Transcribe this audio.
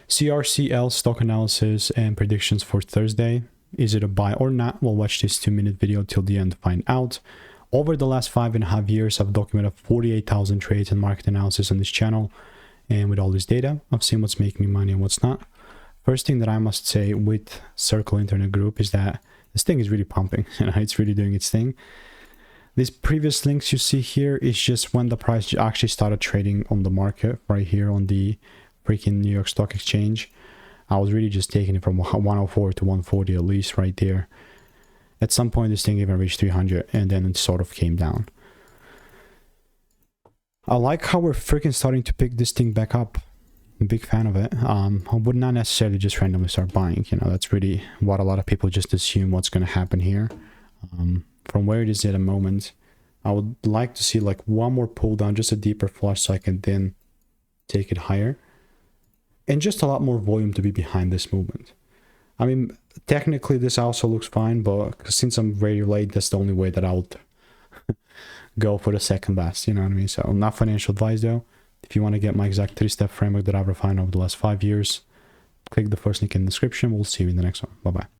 CRCL stock analysis and predictions for Thursday. Is it a buy or not? We'll watch this 2-minute video till the end to find out. Over the last 5.5 years, I've documented 48,000 trades and market analysis on this channel. And with all this data, I've seen what's making me money and what's not. First thing that I must say with Circle Internet Group is that this thing is really pumping. It's really doing its thing. These previous links you see here is just when the price actually started trading on the market right here on the freaking New York Stock Exchange. I was really just taking it from 104 to 140 at least right there. At some point this thing even reached 300 and then it sort of came down. I like how we're freaking starting to pick this thing back up. I'm a big fan of it. I would not necessarily just randomly start buying, that's really what a lot of people just assume what's going to happen here. From where it is at the moment, I would like to see like one more pull down, just a deeper flush, so I can then take it higher. And just a lot more volume to be behind this movement. I mean, technically this also looks fine, but since I'm very late, that's the only way that I would go for the second best, you know what I mean? So not financial advice though. If you want to get my exact 3-step framework that I've refined over the last 5 years, click the first link in the description. We'll see you in the next one. Bye-bye.